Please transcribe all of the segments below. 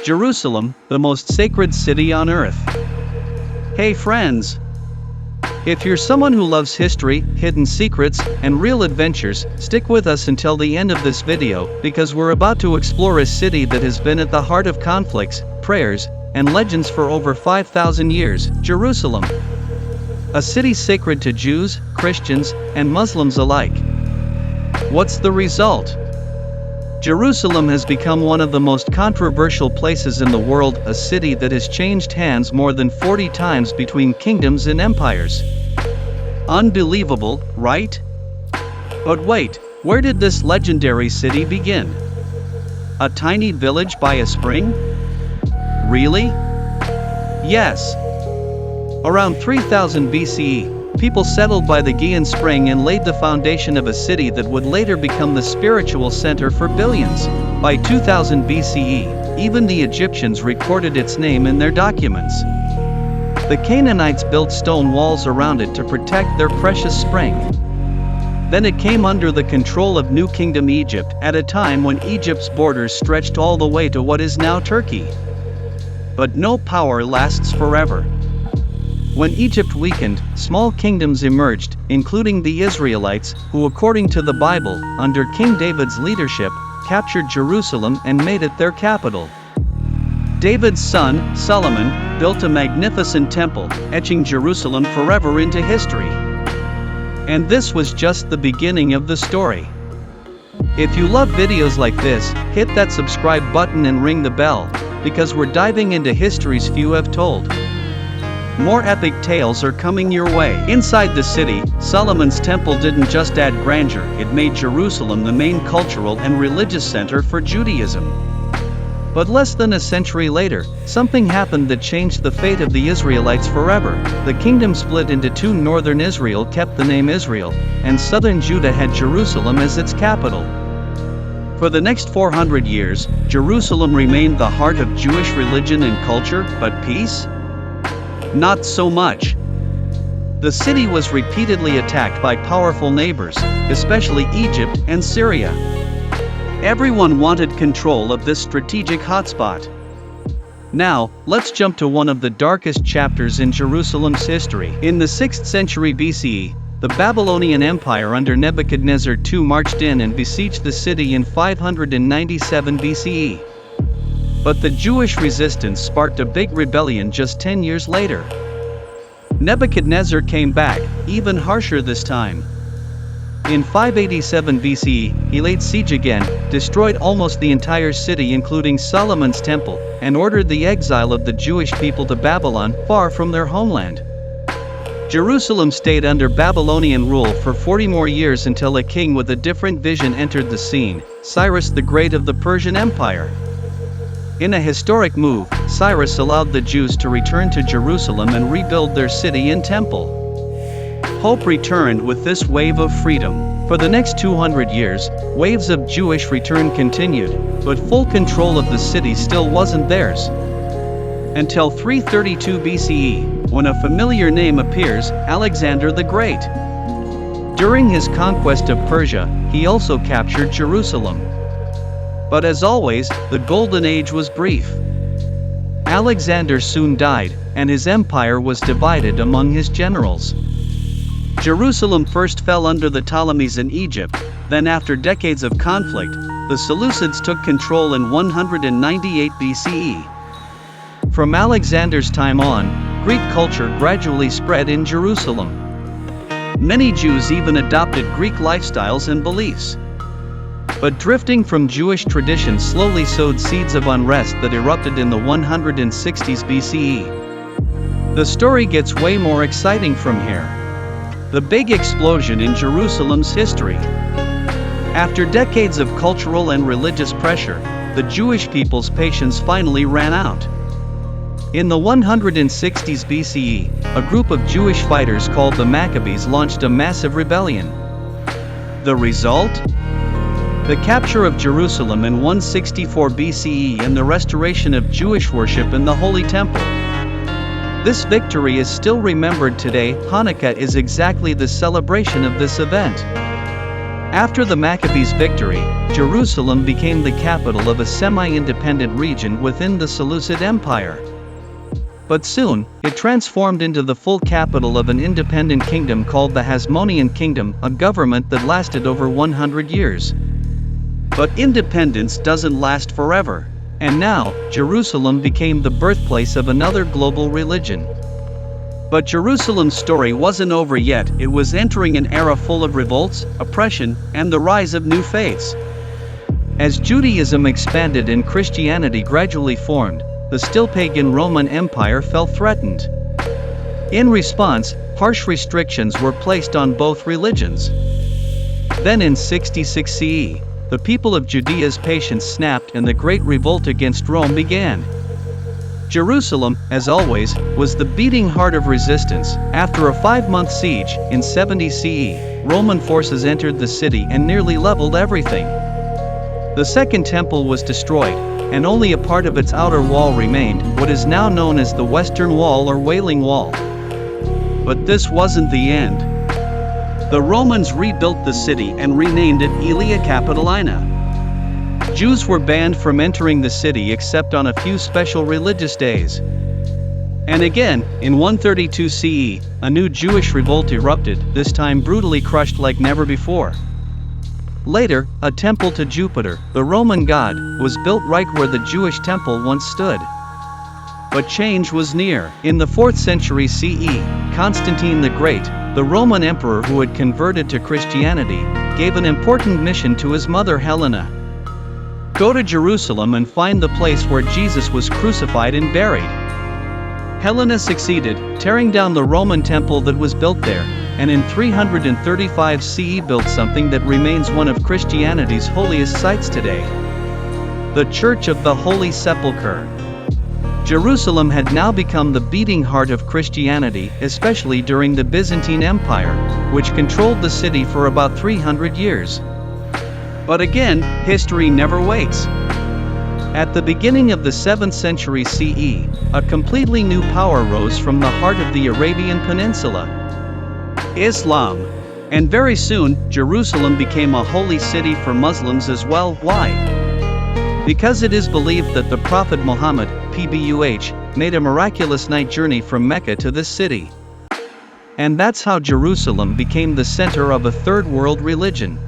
Jerusalem, the most sacred city on earth. Hey friends! If you're someone who loves history, hidden secrets, and real adventures, stick with us until the end of this video, because we're about to explore a city that has been at the heart of conflicts, prayers, and legends for over 5,000 years, Jerusalem. A city sacred to Jews, Christians, and Muslims alike. What's the result? Jerusalem has become one of the most controversial places in the world, a city that has changed hands more than 40 times between kingdoms and empires. Unbelievable, right? But wait, where did this legendary city begin? A tiny village by a spring? Really? Yes. Around 3000 BCE, people settled by the Gihon Spring and laid the foundation of a city that would later become the spiritual center for billions. By 2000 BCE, even the Egyptians recorded its name in their documents. The Canaanites built stone walls around it to protect their precious spring. Then it came under the control of New Kingdom Egypt, at a time when Egypt's borders stretched all the way to what is now Turkey. But no power lasts forever. When Egypt weakened, small kingdoms emerged, including the Israelites, who according to the Bible, under King David's leadership, captured Jerusalem and made it their capital. David's son, Solomon, built a magnificent temple, etching Jerusalem forever into history. And this was just the beginning of the story. If you love videos like this, hit that subscribe button and ring the bell, because we're diving into history's few have told. More epic tales are coming your way. Inside the city, Solomon's temple didn't just add grandeur, it made Jerusalem the main cultural and religious center for Judaism. But less than a century later, something happened that changed the fate of the Israelites forever. The kingdom split into two. Northern Israel kept the name Israel, and southern Judah had Jerusalem as its capital. For the next 400 years, Jerusalem remained the heart of Jewish religion and culture, but peace? Not so much. The city was repeatedly attacked by powerful neighbors, especially Egypt and Syria. Everyone wanted control of this strategic hotspot. Now, let's jump to one of the darkest chapters in Jerusalem's history. In the 6th century BCE, the Babylonian Empire under Nebuchadnezzar II marched in and besieged the city in 597 BCE. But the Jewish resistance sparked a big rebellion just 10 years later. Nebuchadnezzar came back, even harsher this time. In 587 BCE, he laid siege again, destroyed almost the entire city including Solomon's temple, and ordered the exile of the Jewish people to Babylon, far from their homeland. Jerusalem stayed under Babylonian rule for 40 more years until a king with a different vision entered the scene, Cyrus the Great of the Persian Empire. In a historic move, Cyrus allowed the Jews to return to Jerusalem and rebuild their city and temple. Hope returned with this wave of freedom. For the next 200 years, waves of Jewish return continued, but full control of the city still wasn't theirs. Until 332 BCE, when a familiar name appears, Alexander the Great. During his conquest of Persia, he also captured Jerusalem. But as always, the Golden Age was brief. Alexander soon died, and his empire was divided among his generals. Jerusalem first fell under the Ptolemies in Egypt, then after decades of conflict, the Seleucids took control in 198 BCE. From Alexander's time on, Greek culture gradually spread in Jerusalem. Many Jews even adopted Greek lifestyles and beliefs. But drifting from Jewish tradition slowly sowed seeds of unrest that erupted in the 160s BCE. The story gets way more exciting from here. The big explosion in Jerusalem's history. After decades of cultural and religious pressure, the Jewish people's patience finally ran out. In the 160s BCE, a group of Jewish fighters called the Maccabees launched a massive rebellion. The result? The capture of Jerusalem in 164 BCE and the restoration of Jewish worship in the Holy Temple. This victory is still remembered today. Hanukkah is exactly the celebration of this event. After the Maccabees' victory, Jerusalem became the capital of a semi-independent region within the Seleucid Empire. But soon, it transformed into the full capital of an independent kingdom called the Hasmonean Kingdom, a government that lasted over 100 years. But independence doesn't last forever. And now, Jerusalem became the birthplace of another global religion. But Jerusalem's story wasn't over yet. It was entering an era full of revolts, oppression, and the rise of new faiths. As Judaism expanded and Christianity gradually formed, the still pagan Roman Empire felt threatened. In response, harsh restrictions were placed on both religions. Then in 66 CE, the people of Judea's patience snapped and the Great Revolt against Rome began. Jerusalem, as always, was the beating heart of resistance. After a 5-month siege, in 70 CE, Roman forces entered the city and nearly leveled everything. The Second Temple was destroyed, and only a part of its outer wall remained, what is now known as the Western Wall or Wailing Wall. But this wasn't the end. The Romans rebuilt the city and renamed it Aelia Capitolina. Jews were banned from entering the city except on a few special religious days. And again, in 132 CE, a new Jewish revolt erupted, this time brutally crushed like never before. Later, a temple to Jupiter, the Roman god, was built right where the Jewish temple once stood. But change was near. In the 4th century CE, Constantine the Great, the Roman emperor who had converted to Christianity, gave an important mission to his mother Helena. Go to Jerusalem and find the place where Jesus was crucified and buried. Helena succeeded, tearing down the Roman temple that was built there, and in 335 CE built something that remains one of Christianity's holiest sites today: the Church of the Holy Sepulchre. Jerusalem had now become the beating heart of Christianity, especially during the Byzantine Empire, which controlled the city for about 300 years. But again, history never waits. At the beginning of the 7th century CE, a completely new power rose from the heart of the Arabian Peninsula: Islam. And very soon, Jerusalem became a holy city for Muslims as well. Why? Because it is believed that the Prophet Muhammad, PBUH, made a miraculous night journey from Mecca to this city. And that's how Jerusalem became the center of a third world religion.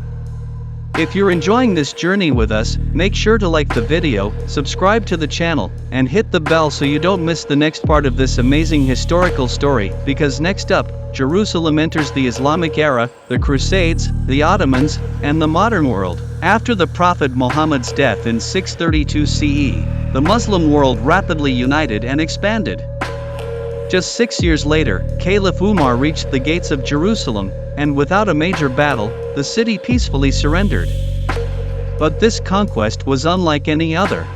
If you're enjoying this journey with us, make sure to like the video, subscribe to the channel, and hit the bell so you don't miss the next part of this amazing historical story, because next up, Jerusalem enters the Islamic era, the Crusades, the Ottomans, and the modern world. After the Prophet Muhammad's death in 632 CE, the Muslim world rapidly united and expanded. Just 6 years later, Caliph Umar reached the gates of Jerusalem, and without a major battle, the city peacefully surrendered. But this conquest was unlike any other.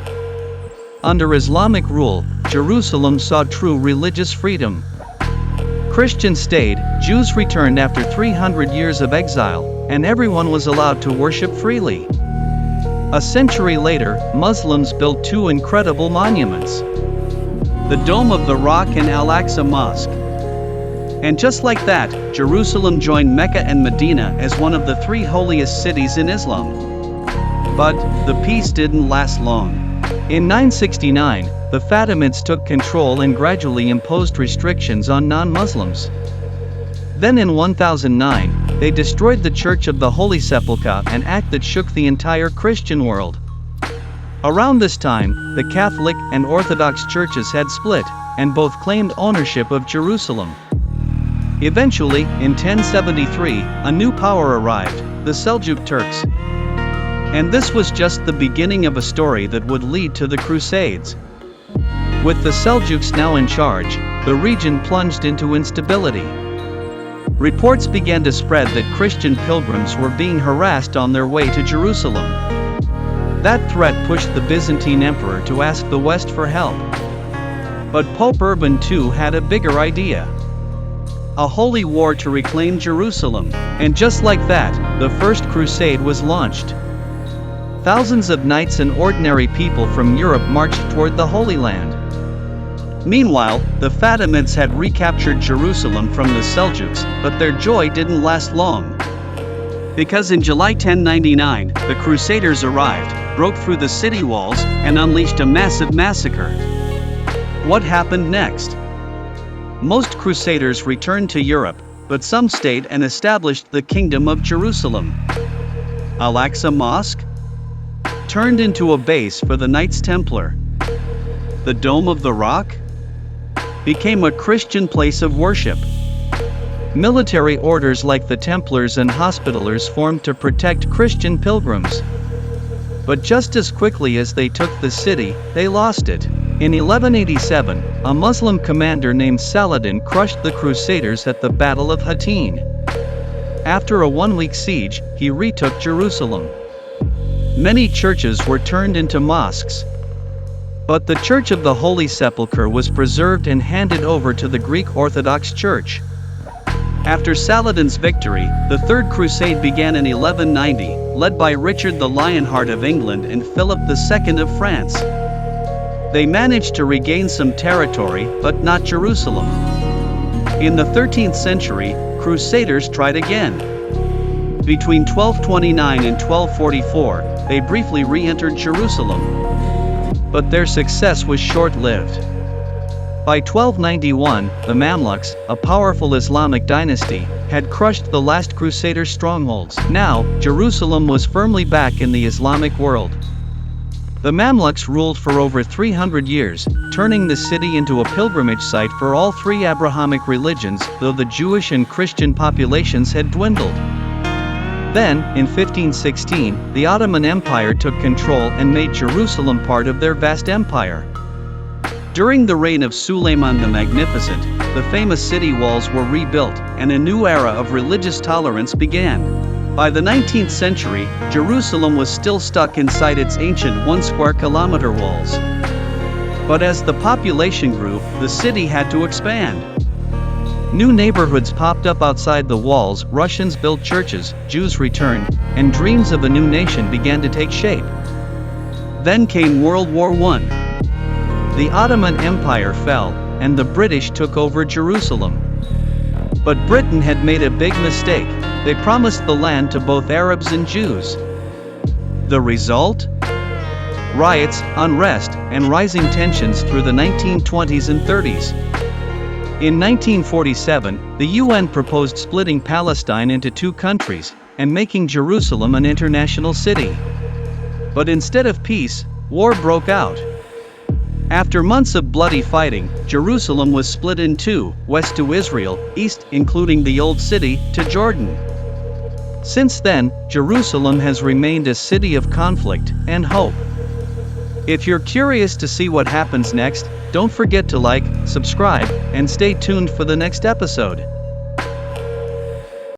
Under Islamic rule, Jerusalem saw true religious freedom. Christians stayed, Jews returned after 300 years of exile, and everyone was allowed to worship freely. A century later, Muslims built 2 incredible monuments: the Dome of the Rock and Al-Aqsa Mosque. And just like that, Jerusalem joined Mecca and Medina as one of the 3 holiest cities in Islam. But the peace didn't last long. In 969, the Fatimids took control and gradually imposed restrictions on non-Muslims. Then in 1009, they destroyed the Church of the Holy Sepulchre, an act that shook the entire Christian world. Around this time, the Catholic and Orthodox churches had split, and both claimed ownership of Jerusalem. Eventually, in 1073, a new power arrived, the Seljuk Turks. And this was just the beginning of a story that would lead to the Crusades. With the Seljuks now in charge, the region plunged into instability. Reports began to spread that Christian pilgrims were being harassed on their way to Jerusalem. That threat pushed the Byzantine emperor to ask the West for help. But Pope Urban II had a bigger idea: a holy war to reclaim Jerusalem. And just like that, the First Crusade was launched. Thousands of knights and ordinary people from Europe marched toward the Holy Land. Meanwhile, the Fatimids had recaptured Jerusalem from the Seljuks, but their joy didn't last long. Because in July 1099, the Crusaders arrived, broke through the city walls, and unleashed a massive massacre. What happened next? Most Crusaders returned to Europe, but some stayed and established the Kingdom of Jerusalem. Al-Aqsa Mosque turned into a base for the Knights Templar. The Dome of the Rock became a Christian place of worship. Military orders like the Templars and Hospitallers formed to protect Christian pilgrims. But just as quickly as they took the city, they lost it. In 1187, a Muslim commander named Saladin crushed the Crusaders at the Battle of Hattin. After a one-week siege, he retook Jerusalem. Many churches were turned into mosques. But the Church of the Holy Sepulchre was preserved and handed over to the Greek Orthodox Church. After Saladin's victory, the Third Crusade began in 1190, led by Richard the Lionheart of England and Philip II of France. They managed to regain some territory, but not Jerusalem. In the 13th century, Crusaders tried again. Between 1229 and 1244, they briefly re-entered Jerusalem. But their success was short-lived. By 1291, the Mamluks, a powerful Islamic dynasty, had crushed the last Crusader strongholds. Now, Jerusalem was firmly back in the Islamic world. The Mamluks ruled for over 300 years, turning the city into a pilgrimage site for all three Abrahamic religions, though the Jewish and Christian populations had dwindled. Then, in 1516, the Ottoman Empire took control and made Jerusalem part of their vast empire. During the reign of Suleiman the Magnificent, the famous city walls were rebuilt, and a new era of religious tolerance began. By the 19th century, Jerusalem was still stuck inside its ancient 1 square kilometer walls. But as the population grew, the city had to expand. New neighborhoods popped up outside the walls, Russians built churches, Jews returned, and dreams of a new nation began to take shape. Then came World War I. The Ottoman Empire fell, and the British took over Jerusalem. But Britain had made a big mistake. They promised the land to both Arabs and Jews. The result? Riots, unrest, and rising tensions through the 1920s and 30s. In 1947, the UN proposed splitting Palestine into two countries, and making Jerusalem an international city. But instead of peace, war broke out. After months of bloody fighting, Jerusalem was split in two, west to Israel, east, including the Old City, to Jordan. Since then, Jerusalem has remained a city of conflict and hope. If you're curious to see what happens next, don't forget to like, subscribe, and stay tuned for the next episode.